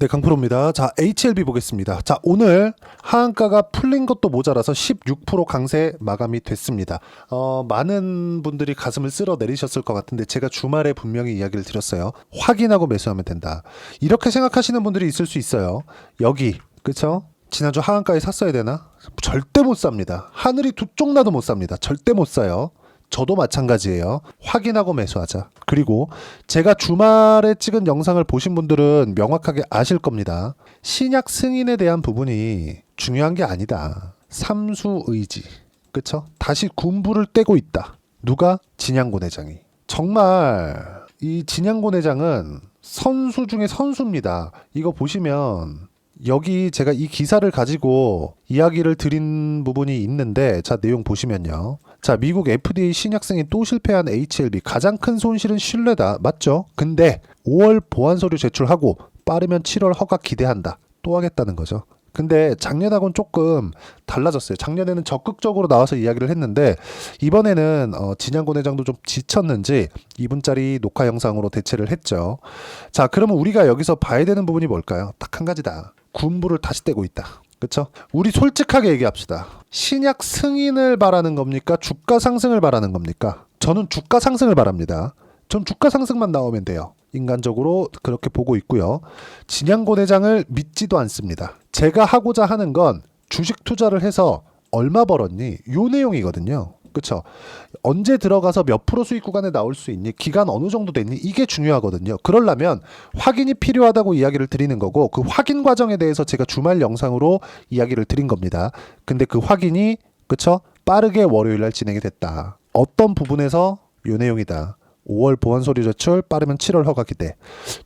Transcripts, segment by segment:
네, 강프로입니다. 자, HLB 보겠습니다. 자, 오늘 하한가가 풀린 것도 모자라서 16% 강세 마감이 됐습니다. 많은 분들이 가슴을 쓸어 내리셨을 것 같은데 제가 주말에 분명히 이야기를 드렸어요. 확인하고 매수하면 된다. 이렇게 생각하시는 분들이 있을 수 있어요. 여기, 그쵸? 지난주 하한가에 샀어야 되나? 절대 못 삽니다. 하늘이 두 쪽 나도 못 삽니다. 절대 못 사요. 저도 마찬가지예요. 확인하고 매수하자. 그리고 제가 주말에 찍은 영상을 보신 분들은 명확하게 아실 겁니다. 신약 승인에 대한 부분이 중요한 게 아니다. 삼수 의지. 그쵸? 다시 군부를 떼고 있다. 누가? 진양곤 회장이. 정말 이 진양곤 회장은 선수 중에 선수입니다. 이거 보시면 여기 제가 이 기사를 가지고 이야기를 드린 부분이 있는데, 자, 내용 보시면요. 자, 미국 FDA 신약 승인 또 실패한 HLB 가장 큰 손실은 신뢰다. 맞죠? 근데 5월 보안 서류 제출하고 빠르면 7월 허가 기대한다. 또 하겠다는 거죠. 근데 작년하고는 조금 달라졌어요. 작년에는 적극적으로 나와서 이야기를 했는데 이번에는 진양곤 회장도 좀 지쳤는지 2분짜리 녹화 영상으로 대체를 했죠. 자, 그러면 우리가 여기서 봐야 되는 부분이 뭘까요? 딱 한 가지다. 군부를 다시 떼고 있다. 그쵸? 우리 솔직하게 얘기합시다. 신약 승인을 바라는 겁니까? 주가 상승을 바라는 겁니까? 저는 주가 상승을 바랍니다. 전 주가 상승만 나오면 돼요. 인간적으로 그렇게 보고 있고요. 진양곤 회장을 믿지도 않습니다. 제가 하고자 하는 건 주식 투자를 해서 얼마 벌었니? 요 내용이거든요. 그쵸? 언제 들어가서 몇 프로 수익 구간에 나올 수 있니? 기간 어느 정도 됐니? 이게 중요하거든요. 그러려면 확인이 필요하다고 이야기를 드리는 거고, 그 확인 과정에 대해서 제가 주말 영상으로 이야기를 드린 겁니다. 근데 그 확인이, 그쵸? 빠르게 월요일 날 진행이 됐다. 어떤 부분에서 요 내용이다. 5월 보안 서류 제출, 빠르면 7월 허가 기대.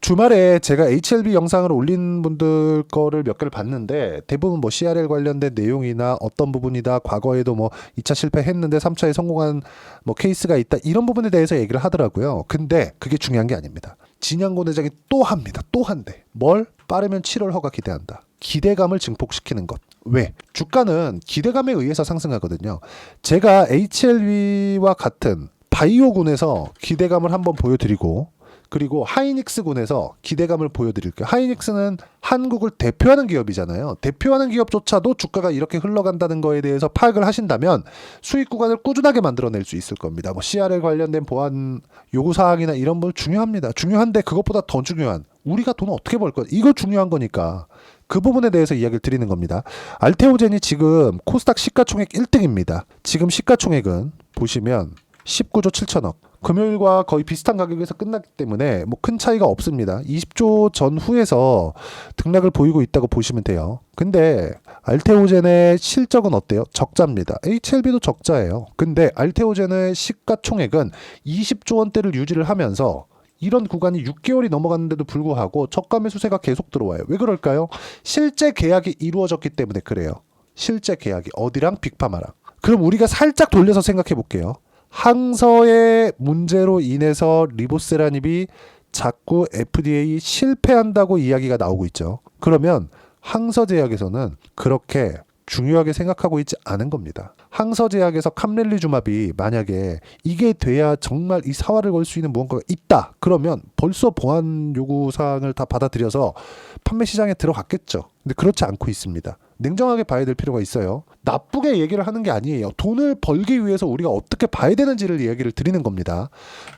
주말에 제가 HLB 영상을 올린 분들 거를 몇 개를 봤는데 대부분 뭐 CRL 관련된 내용이나 어떤 부분이다, 과거에도 뭐 2차 실패했는데 3차에 성공한 뭐 케이스가 있다, 이런 부분에 대해서 얘기를 하더라고요. 근데 그게 중요한 게 아닙니다. 진양곤 회장이 또 합니다. 또 한대. 뭘? 빠르면 7월 허가 기대한다. 기대감을 증폭시키는 것. 왜? 주가는 기대감에 의해서 상승하거든요. 제가 HLB와 같은 바이오군에서 기대감을 한번 보여드리고, 그리고 하이닉스군에서 기대감을 보여드릴게요. 하이닉스는 한국을 대표하는 기업이잖아요. 대표하는 기업조차도 주가가 이렇게 흘러간다는 거에 대해서 파악을 하신다면 수익 구간을 꾸준하게 만들어낼 수 있을 겁니다. 뭐 CRL 관련된 보안 요구사항이나 이런 분 중요합니다. 중요한데 그것보다 더 중요한, 우리가 돈을 어떻게 벌 거야? 이거 중요한 거니까 그 부분에 대해서 이야기를 드리는 겁니다. 알테오젠이 지금 코스닥 시가총액 1등입니다. 지금 시가총액은 보시면 19조 7천억. 금요일과 거의 비슷한 가격에서 끝났기 때문에 뭐 큰 차이가 없습니다. 20조 전후에서 등락을 보이고 있다고 보시면 돼요. 근데 알테오젠의 실적은 어때요? 적자입니다. HLB도 적자예요. 근데 알테오젠의 시가총액은 20조 원대를 유지를 하면서 이런 구간이 6개월이 넘어갔는데도 불구하고 저가 매수세가 계속 들어와요. 왜 그럴까요? 실제 계약이 이루어졌기 때문에 그래요. 실제 계약이 어디랑? 빅파마랑. 그럼 우리가 살짝 돌려서 생각해 볼게요. 항서의 문제로 인해서 리보세라닙이 자꾸 FDA 실패한다고 이야기가 나오고 있죠. 그러면 항서제약에서는 그렇게 중요하게 생각하고 있지 않은 겁니다. 항서제약에서 캄렐리주마비 만약에 이게 돼야 정말 이 사활을 걸 수 있는 무언가가 있다, 그러면 벌써 보안 요구사항을 다 받아들여서 판매 시장에 들어갔겠죠. 근데 그렇지 않고 있습니다. 냉정하게 봐야 될 필요가 있어요. 나쁘게 얘기를 하는 게 아니에요. 돈을 벌기 위해서 우리가 어떻게 봐야 되는지를 이야기를 드리는 겁니다.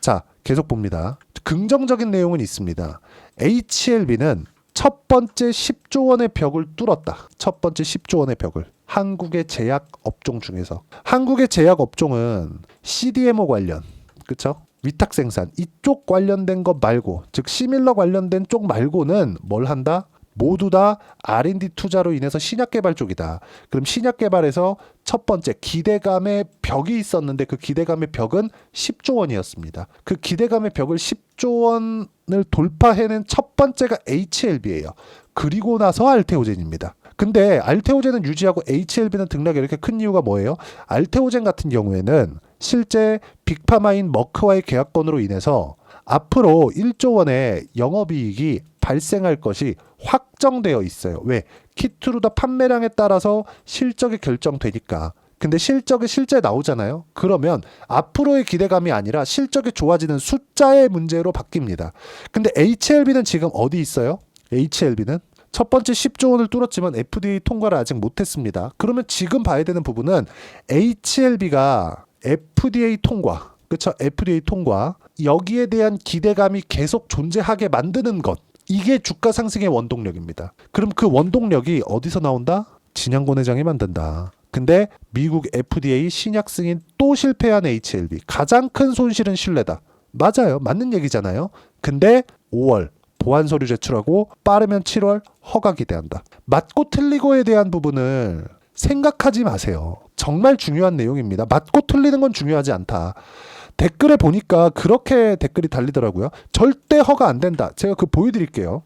자, 계속 봅니다. 긍정적인 내용은 있습니다. HLB는 첫 번째 10조 원의 벽을 뚫었다. 첫 번째 10조 원의 벽을. 한국의 제약 업종 중에서. 한국의 제약 업종은 CDMO 관련, 그쵸? 위탁 생산 이쪽 관련된 것 말고, 즉 시밀러 관련된 쪽 말고는 뭘 한다? 모두 다 R&D 투자로 인해서 신약 개발 쪽이다. 그럼 신약 개발에서 첫 번째 기대감의 벽이 있었는데 그 기대감의 벽은 10조 원이었습니다. 그 기대감의 벽을 10조 원을 돌파해낸 첫 번째가 HLB예요. 그리고 나서 알테오젠입니다. 근데 알테오젠은 유지하고 HLB는 등락이 이렇게 큰 이유가 뭐예요? 알테오젠 같은 경우에는 실제 빅파마인 머크와의 계약권으로 인해서 앞으로 1조 원의 영업이익이 발생할 것이 확정되어 있어요. 왜? 키트루다 판매량에 따라서 실적이 결정되니까. 근데 실적이 실제 나오잖아요. 그러면 앞으로의 기대감이 아니라 실적이 좋아지는 숫자의 문제로 바뀝니다. 근데 HLB는 지금 어디 있어요? HLB는 첫 번째 10조 원을 뚫었지만 FDA 통과를 아직 못했습니다. 그러면 지금 봐야 되는 부분은 HLB가 FDA 통과, 그렇죠? FDA 통과, 여기에 대한 기대감이 계속 존재하게 만드는 것, 이게 주가 상승의 원동력입니다. 그럼 그 원동력이 어디서 나온다? 진양권 회장이 만든다. 근데 미국 FDA 신약 승인 또 실패한 HLB, 가장 큰 손실은 신뢰다. 맞아요. 맞는 얘기잖아요. 근데 5월 보안 서류 제출하고 빠르면 7월 허가 기대한다. 맞고 틀리고에 대한 부분을 생각하지 마세요. 정말 중요한 내용입니다. 맞고 틀리는 건 중요하지 않다. 댓글에 보니까 그렇게 댓글이 달리더라고요. 절대 허가 안 된다. 제가 그거 보여드릴게요.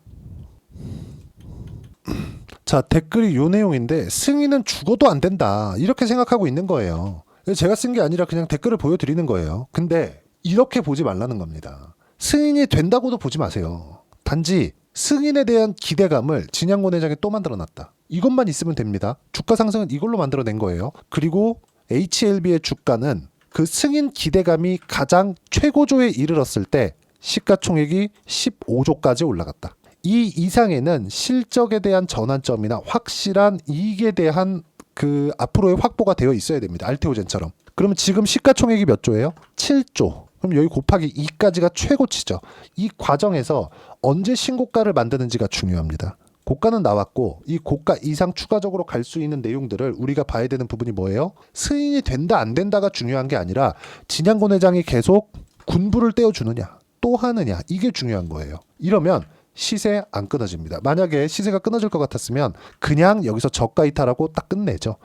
자, 댓글이 요 내용인데 승인은 죽어도 안 된다. 이렇게 생각하고 있는 거예요. 제가 쓴 게 아니라 그냥 댓글을 보여드리는 거예요. 근데 이렇게 보지 말라는 겁니다. 승인이 된다고도 보지 마세요. 단지 승인에 대한 기대감을 진양권 회장이 또 만들어놨다. 이것만 있으면 됩니다. 주가 상승은 이걸로 만들어낸 거예요. 그리고 HLB의 주가는 그 승인 기대감이 가장 최고조에 이르렀을 때 시가총액이 15조까지 올라갔다. 이 이상에는 실적에 대한 전환점이나 확실한 이익에 대한 그 앞으로의 확보가 되어 있어야 됩니다. 알테오젠처럼. 그러면 지금 시가총액이 몇 조예요? 7조. 그럼 여기 곱하기 2까지가 최고치죠. 이 과정에서 언제 신고가를 만드는지가 중요합니다. 고가는 나왔고 이 고가 이상 추가적으로 갈 수 있는 내용들을 우리가 봐야 되는 부분이 뭐예요? 승인이 된다 안 된다가 중요한 게 아니라 진양권 회장이 계속 군부를 떼어주느냐 또 하느냐, 이게 중요한 거예요. 이러면 시세 안 끊어집니다. 만약에 시세가 끊어질 것 같았으면 그냥 여기서 저가 이탈하고 딱 끝내죠.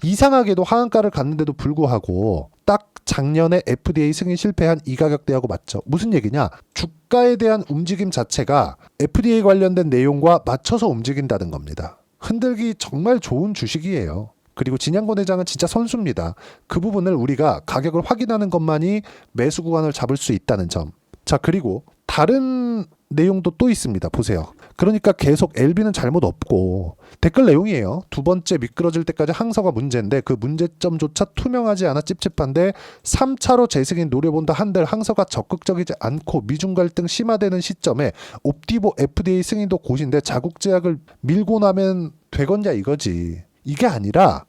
이상하게도 하한가를 갔는데도 불구하고 딱 작년에 FDA 승인 실패한 이 가격대하고 맞죠. 무슨 얘기냐? 주가에 대한 움직임 자체가 FDA 관련된 내용과 맞춰서 움직인다는 겁니다. 흔들기 정말 좋은 주식이에요. 그리고 진양권 회장은 진짜 선수입니다. 그 부분을 우리가 가격을 확인하는 것만이 매수 구간을 잡을 수 있다는 점. 자, 그리고 다른 내용도 또 있습니다. 보세요. 그러니까 계속 LB는 잘못 없고 댓글 내용이에요. 두 번째 미끄러질 때까지 항서가 문제인데 그 문제점조차 투명하지 않아 찝찝한데 3차로 재승인 노려본다 한들 항서가 적극적이지 않고 미중 갈등 심화되는 시점에 옵티보 FDA 승인도 고시인데 자국 제약을 밀고 나면 되겠냐 이거지. 이게 아니라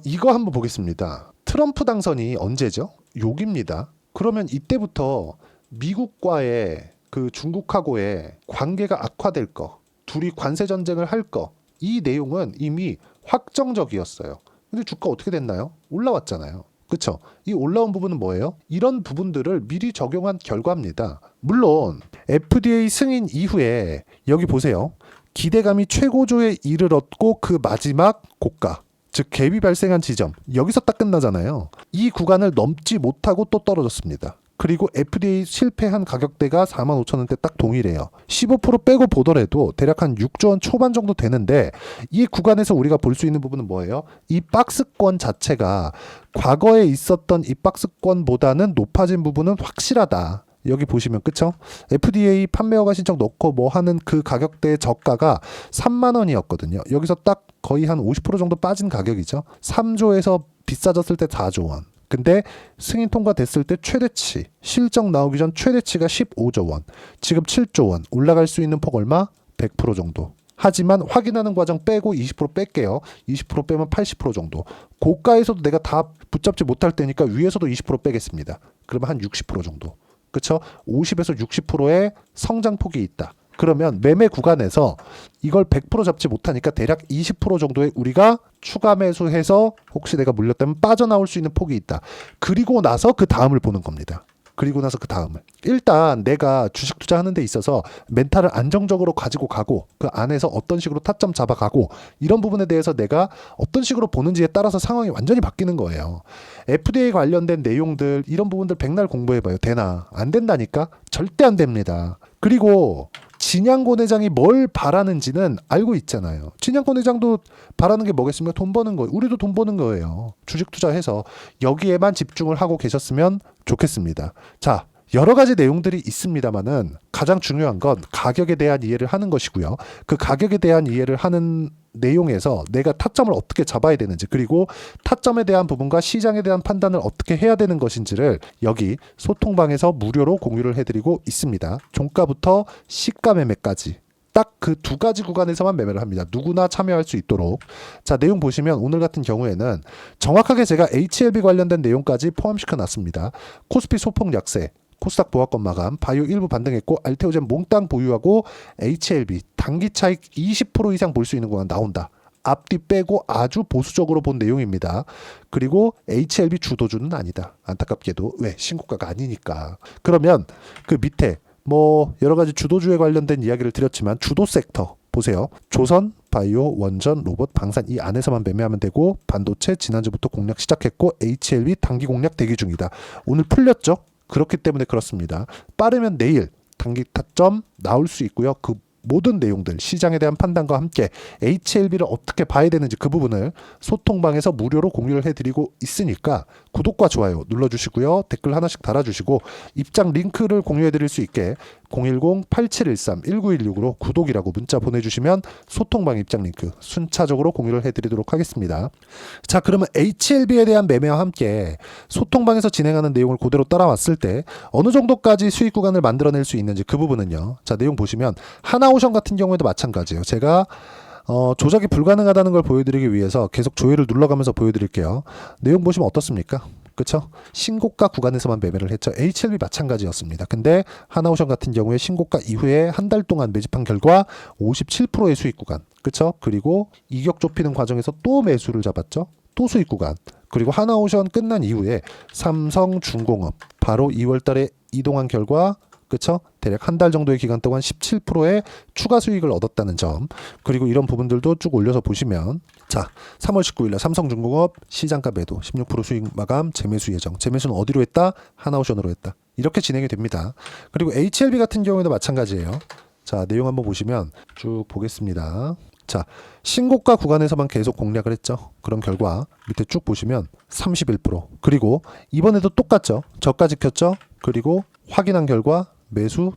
이거 한번 보겠습니다. 트럼프 당선이 언제죠? 욕입니다. 그러면 이때부터 미국과의 그 중국하고의 관계가 악화될 거, 둘이 관세 전쟁을 할 거, 이 내용은 이미 확정적이었어요. 근데 주가 어떻게 됐나요? 올라왔잖아요. 그쵸? 이 올라온 부분은 뭐예요? 이런 부분들을 미리 적용한 결과입니다. 물론 FDA 승인 이후에 여기 보세요. 기대감이 최고조에 이르렀고 그 마지막 고가, 즉 갭이 발생한 지점, 여기서 딱 끝나잖아요. 이 구간을 넘지 못하고 또 떨어졌습니다. 그리고 FDA 실패한 가격대가 45,000원대 딱 동일해요. 15% 빼고 보더라도 대략 한 6조 원 초반 정도 되는데 이 구간에서 우리가 볼 수 있는 부분은 뭐예요? 이 박스권 자체가 과거에 있었던 이 박스권보다는 높아진 부분은 확실하다. 여기 보시면 그쵸? FDA 판매허가 신청 넣고 뭐 하는 그 가격대의 저가가 3만 원이었거든요. 여기서 딱 거의 한 50% 정도 빠진 가격이죠. 3조에서 비싸졌을 때 4조 원. 근데 승인 통과됐을 때 최대치, 실적 나오기 전 최대치가 15조 원, 지금 7조 원, 올라갈 수 있는 폭 얼마? 100% 정도. 하지만 확인하는 과정 빼고 20% 뺄게요. 20% 빼면 80% 정도. 고가에서도 내가 다 붙잡지 못할 때니까 위에서도 20% 빼겠습니다. 그러면 한 60% 정도. 그쵸? 50에서 60%의 성장폭이 있다. 그러면 매매 구간에서 이걸 100% 잡지 못하니까 대략 20% 정도의 우리가 추가 매수해서 혹시 내가 물렸다면 빠져나올 수 있는 폭이 있다. 그리고 나서 그 다음을 보는 겁니다. 그리고 나서 그 다음을. 일단 내가 주식 투자하는 데 있어서 멘탈을 안정적으로 가지고 가고 그 안에서 어떤 식으로 타점 잡아가고 이런 부분에 대해서 내가 어떤 식으로 보는지에 따라서 상황이 완전히 바뀌는 거예요. FDA 관련된 내용들 이런 부분들 백날 공부해봐요. 되나? 안 된다니까? 절대 안 됩니다. 그리고 진양권 회장이 뭘 바라는지는 알고 있잖아요. 진양권 회장도 바라는 게 뭐겠습니까? 돈 버는 거예요. 우리도 돈 버는 거예요. 주식 투자해서 여기에만 집중을 하고 계셨으면 좋겠습니다. 자, 여러 가지 내용들이 있습니다만은 가장 중요한 건 가격에 대한 이해를 하는 것이고요. 그 가격에 대한 이해를 하는 내용에서 내가 타점을 어떻게 잡아야 되는지 그리고 타점에 대한 부분과 시장에 대한 판단을 어떻게 해야 되는 것인지를 여기 소통방에서 무료로 공유를 해드리고 있습니다. 종가부터 시가 매매까지 딱 그 두 가지 구간에서만 매매를 합니다. 누구나 참여할 수 있도록. 자, 내용 보시면 오늘 같은 경우에는 정확하게 제가 HLB 관련된 내용까지 포함시켜 놨습니다. 코스피 소폭 약세, 코스닥 보합권 마감, 바이오 일부 반등했고 알테오젠 몽땅 보유하고 HLB 단기 차익 20% 이상 볼 수 있는 구간 나온다. 앞뒤 빼고 아주 보수적으로 본 내용입니다. 그리고 HLB 주도주는 아니다. 안타깝게도. 왜? 신고가가 아니니까. 그러면 그 밑에 뭐 여러 가지 주도주에 관련된 이야기를 드렸지만 주도 섹터 보세요. 조선, 바이오, 원전, 로봇, 방산 이 안에서만 매매하면 되고 반도체 지난주부터 공략 시작했고 HLB 단기 공략 대기 중이다. 오늘 풀렸죠? 그렇기 때문에 그렇습니다. 빠르면 내일 단기 타점 나올 수 있고요. 그 모든 내용들 시장에 대한 판단과 함께 HLB를 어떻게 봐야 되는지 그 부분을 소통방에서 무료로 공유를 해드리고 있으니까 구독과 좋아요 눌러주시고요. 댓글 하나씩 달아주시고 입장 링크를 공유해드릴 수 있게 010-8713-1916으로 구독이라고 문자 보내주시면 소통방 입장 링크 순차적으로 공유를 해드리도록 하겠습니다. 자, 그러면 HLB에 대한 매매와 함께 소통방에서 진행하는 내용을 그대로 따라왔을 때 어느 정도까지 수익 구간을 만들어낼 수 있는지 그 부분은요. 자, 내용 보시면 하나오션 같은 경우에도 마찬가지예요. 제가 조작이 불가능하다는 걸 보여드리기 위해서 계속 조회를 눌러가면서 보여드릴게요. 내용 보시면 어떻습니까? 그쵸? 신고가 구간에서만 매매를 했죠. HLB 마찬가지였습니다. 근데 하나오션 같은 경우에 신고가 이후에 한 달 동안 매집한 결과 57%의 수익 구간. 그쵸? 그리고 이격 좁히는 과정에서 또 매수를 잡았죠. 또 수익 구간. 그리고 하나오션 끝난 이후에 삼성중공업 바로 2월 달에 이동한 결과 그쵸? 대략 한 달 정도의 기간 동안 17%의 추가 수익을 얻었다는 점. 그리고 이런 부분들도 쭉 올려서 보시면 자, 3월 19일날 삼성중공업 시장가 매도 16% 수익 마감 재매수 예정. 재매수는 어디로 했다? 하나오션으로 했다. 이렇게 진행이 됩니다. 그리고 HLB 같은 경우에도 마찬가지예요. 자, 내용 한번 보시면 쭉 보겠습니다. 자, 신고가 구간에서만 계속 공략을 했죠. 그런 결과 밑에 쭉 보시면 31%. 그리고 이번에도 똑같죠. 저가 지켰죠. 그리고 확인한 결과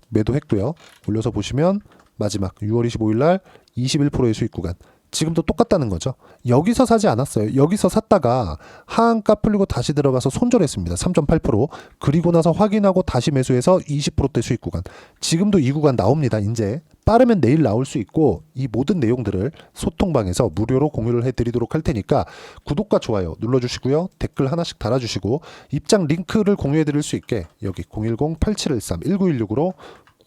매도했고요. 올려서 보시면 마지막 6월 25일 날 21%의 수익 구간. 지금도 똑같다는 거죠. 여기서 사지 않았어요. 여기서 샀다가 하한가 풀리고 다시 들어가서 손절했습니다. 3.8%. 그리고 나서 확인하고 다시 매수해서 20%대 수익 구간. 지금도 이 구간 나옵니다. 이제 빠르면 내일 나올 수 있고 이 모든 내용들을 소통방에서 무료로 공유를 해드리도록 할 테니까 구독과 좋아요 눌러주시고요. 댓글 하나씩 달아주시고 입장 링크를 공유해드릴 수 있게 여기 010-8713-1916으로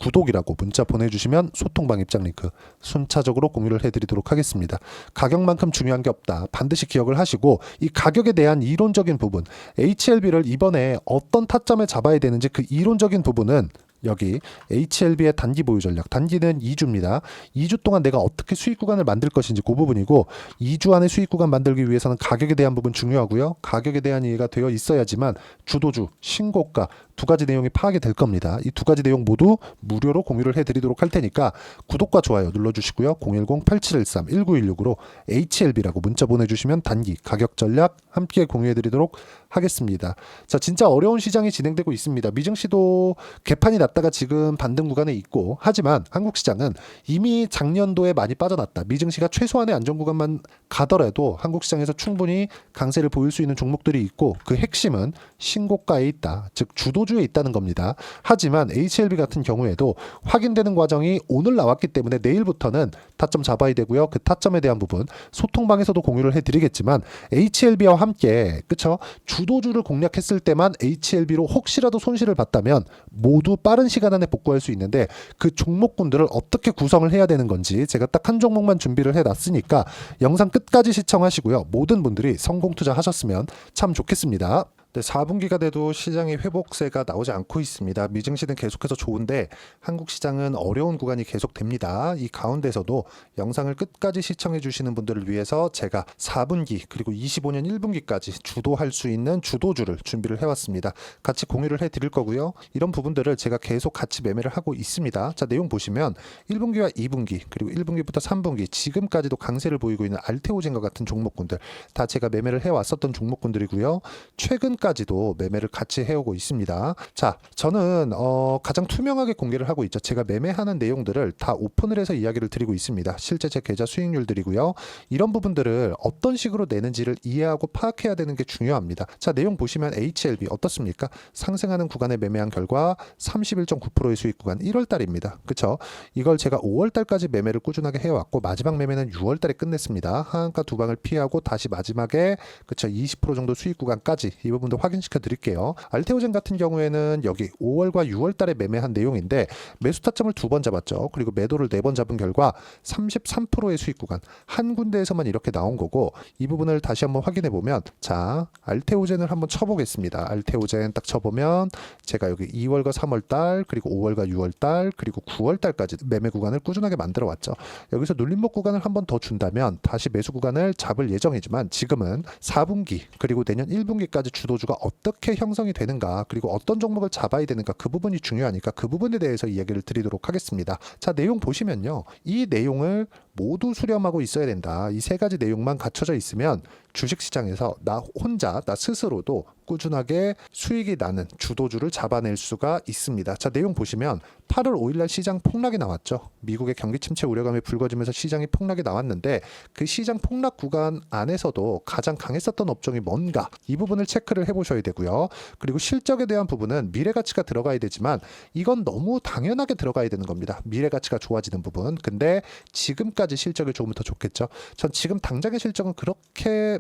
구독이라고 문자 보내주시면 소통방 입장 링크 순차적으로 공유를 해드리도록 하겠습니다. 가격만큼 중요한 게 없다. 반드시 기억을 하시고 이 가격에 대한 이론적인 부분 HLB를 이번에 어떤 타점에 잡아야 되는지 그 이론적인 부분은 여기 HLB의 단기 보유 전략. 단기는 2주입니다. 2주 동안 내가 어떻게 수익 구간을 만들 것인지 그 부분이고 2주 안에 수익 구간 만들기 위해서는 가격에 대한 부분 중요하고요. 가격에 대한 이해가 되어 있어야지만 주도주, 신고가 두 가지 내용이 파악이 될 겁니다. 이 두 가지 내용 모두 무료로 공유를 해드리도록 할 테니까 구독과 좋아요 눌러주시고요. 010-8713-1916으로 HLB라고 문자 보내주시면 단기 가격 전략 함께 공유해드리도록 하겠습니다. 자, 진짜 어려운 시장이 진행되고 있습니다. 미증시도 개판이 났다가 지금 반등 구간에 있고 하지만 한국 시장은 이미 작년도에 많이 빠져났다. 미증시가 최소한의 안정 구간만 가더라도 한국 시장에서 충분히 강세를 보일 수 있는 종목들이 있고 그 핵심은 신고가에 있다. 즉 주도주에 있다는 겁니다. 하지만 HLB 같은 경우에도 확인되는 과정이 오늘 나왔기 때문에 내일부터는 타점 잡아야 되고요. 그 타점에 대한 부분 소통방에서도 공유를 해드리겠지만 HLB와 함께 그쵸? 주도주를 공략했을 때만 HLB로 혹시라도 손실을 봤다면 모두 빠른 시간 안에 복구할 수 있는데 그 종목군들을 어떻게 구성을 해야 되는 건지 제가 딱 한 종목만 준비를 해놨으니까 영상 끝까지 시청하시고요. 모든 분들이 성공 투자하셨으면 참 좋겠습니다. 네, 4분기가 돼도 시장의 회복세가 나오지 않고 있습니다. 미증시는 계속해서 좋은데 한국 시장은 어려운 구간이 계속됩니다. 이 가운데서도 영상을 끝까지 시청해 주시는 분들을 위해서 제가 4분기 그리고 25년 1분기까지 주도할 수 있는 주도주를 준비를 해왔습니다. 같이 공유를 해드릴 거고요. 이런 부분들을 제가 계속 같이 매매를 하고 있습니다. 자, 내용 보시면 1분기와 2분기 그리고 1분기부터 3분기 지금까지도 강세를 보이고 있는 알테오젠과 같은 종목군들 다 제가 매매를 해왔었던 종목군들이고요. 최근 지금까지도 매매를 같이 해오고 있습니다. 자, 저는 가장 투명하게 공개를 하고 있죠. 제가 매매하는 내용들을 다 오픈을 해서 이야기를 드리고 있습니다. 실제 제 계좌 수익률들이고요. 이런 부분들을 어떤 식으로 내는지를 이해하고 파악해야 되는 게 중요합니다. 자, 내용 보시면 HLB 어떻습니까? 상승하는 구간에 매매한 결과 31.9%의 수익 구간 1월 달입니다. 그쵸? 이걸 제가 5월 달까지 매매를 꾸준하게 해왔고 마지막 매매는 6월 달에 끝냈습니다. 하한가 두 방을 피하고 다시 마지막에 그쵸 20% 정도 수익 구간까지 이 부분도 확인시켜 드릴게요. 알테오젠 같은 경우에는 여기 5월과 6월 달에 매매한 내용인데 매수 타점을 2번 잡았죠. 그리고 매도를 4번 잡은 결과 33%의 수익 구간 한 군데에서만 이렇게 나온 거고 이 부분을 다시 한번 확인해 보면 자 알테오젠을 한번 쳐보겠습니다. 알테오젠 딱 쳐보면 제가 여기 2월과 3월 달 그리고 5월과 6월 달 그리고 9월 달까지 매매 구간을 꾸준하게 만들어 왔죠. 여기서 눌림목 구간을 한번 더 준다면 다시 매수 구간을 잡을 예정이지만 지금은 4분기 그리고 내년 1분기까지 주도주가 어떻게 형성이 되는가 그리고 어떤 종목을 잡아야 되는가 그 부분이 중요하니까 그 부분에 대해서 이야기를 드리도록 하겠습니다. 자, 내용 보시면요. 이 내용을 모두 수렴하고 있어야 된다. 이 세 가지 내용만 갖춰져 있으면 주식시장에서 나 혼자 나 스스로도 꾸준하게 수익이 나는 주도주를 잡아낼 수가 있습니다. 자, 내용 보시면 8월 5일날 시장 폭락이 나왔죠. 미국의 경기 침체 우려감이 불거지면서 시장이 폭락이 나왔는데 그 시장 폭락 구간 안에서도 가장 강했었던 업종이 뭔가 이 부분을 체크를 해보셔야 되고요. 그리고 실적에 대한 부분은 미래가치가 들어가야 되지만 이건 너무 당연하게 들어가야 되는 겁니다. 미래가치가 좋아지는 부분. 근데 지금까지 실적이 조금 더 좋겠죠. 전 지금 당장의 실적은 그렇게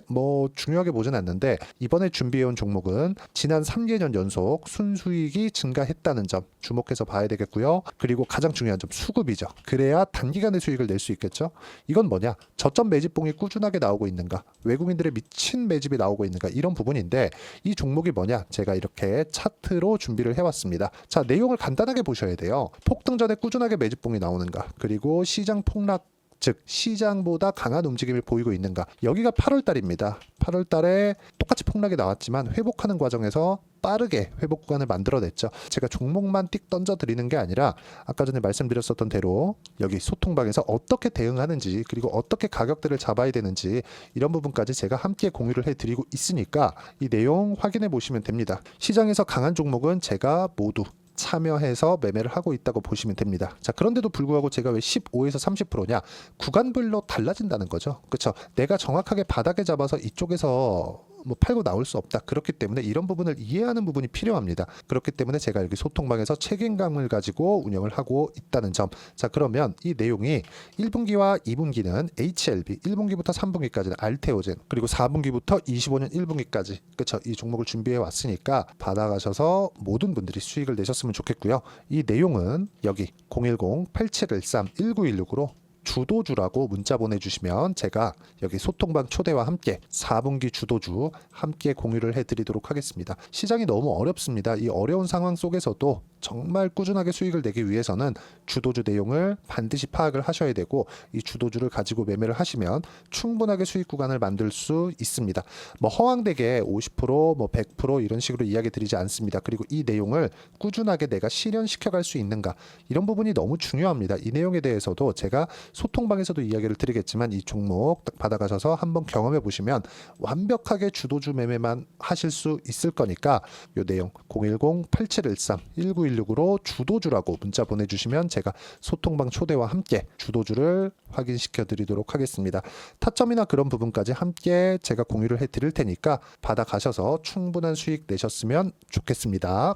중요하게 보진 않는데 이번에 준비해온 종목은 지난 3개년 연속 순수익이 증가했다는 점 주목해서 봐야 되겠고요. 그리고 가장 중요한 점 수급이죠. 그래야 단기간에 수익을 낼 수 있겠죠. 이건 뭐냐? 저점 매집봉이 꾸준하게 나오고 있는가? 외국인들의 미친 매집이 나오고 있는가? 이런 부분인데 이 종목이 뭐냐? 제가 이렇게 차트로 준비를 해왔습니다. 자, 내용을 간단하게 보셔야 돼요. 폭등 전에 꾸준하게 매집봉이 나오는가? 그리고 시장 폭락 즉 시장보다 강한 움직임을 보이고 있는가. 여기가 8월 달입니다. 8월 달에 똑같이 폭락이 나왔지만 회복하는 과정에서 빠르게 회복 구간을 만들어냈죠. 제가 종목만 띡 던져드리는 게 아니라 아까 전에 말씀드렸었던 대로 여기 소통방에서 어떻게 대응하는지 그리고 어떻게 가격대를 잡아야 되는지 이런 부분까지 제가 함께 공유를 해드리고 있으니까 이 내용 확인해 보시면 됩니다. 시장에서 강한 종목은 제가 모두 참여해서 매매를 하고 있다고 보시면 됩니다. 자, 그런데도 불구하고 제가 왜 15에서 30%냐? 구간별로 달라진다는 거죠. 그렇죠? 내가 정확하게 바닥에 잡아서 이쪽에서 팔고 나올 수 없다. 그렇기 때문에 이런 부분을 이해하는 부분이 필요합니다. 그렇기 때문에 제가 여기 소통방에서 책임감을 가지고 운영을 하고 있다는 점. 자, 그러면 이 내용이 1분기와 2분기는 HLB, 1분기부터 3분기까지는 알테오젠, 그리고 4분기부터 25년 1분기까지 그렇죠? 이 종목을 준비해 왔으니까 받아가셔서 모든 분들이 수익을 내셨으면 좋겠고요. 이 내용은 여기 010-8713-1916으로 주도주라고 문자 보내주시면 제가 여기 소통방 초대와 함께 4분기 주도주 함께 공유를 해드리도록 하겠습니다. 시장이 너무 어렵습니다. 이 어려운 상황 속에서도 정말 꾸준하게 수익을 내기 위해서는 주도주 내용을 반드시 파악을 하셔야 되고 이 주도주를 가지고 매매를 하시면 충분하게 수익 구간을 만들 수 있습니다. 허황되게 50%, 100% 이런 식으로 이야기 드리지 않습니다. 그리고 이 내용을 꾸준하게 내가 실현시켜 갈 수 있는가 이런 부분이 너무 중요합니다. 이 내용에 대해서도 제가 소통방에서도 이야기를 드리겠지만 이 종목 딱 받아가셔서 한번 경험해 보시면 완벽하게 주도주 매매만 하실 수 있을 거니까 이 내용 010-8713-1916으로 주도주라고 문자 보내주시면 제가 소통방 초대와 함께 주도주를 확인시켜 드리도록 하겠습니다. 타점이나 그런 부분까지 함께 제가 공유를 해 드릴 테니까 받아가셔서 충분한 수익 내셨으면 좋겠습니다.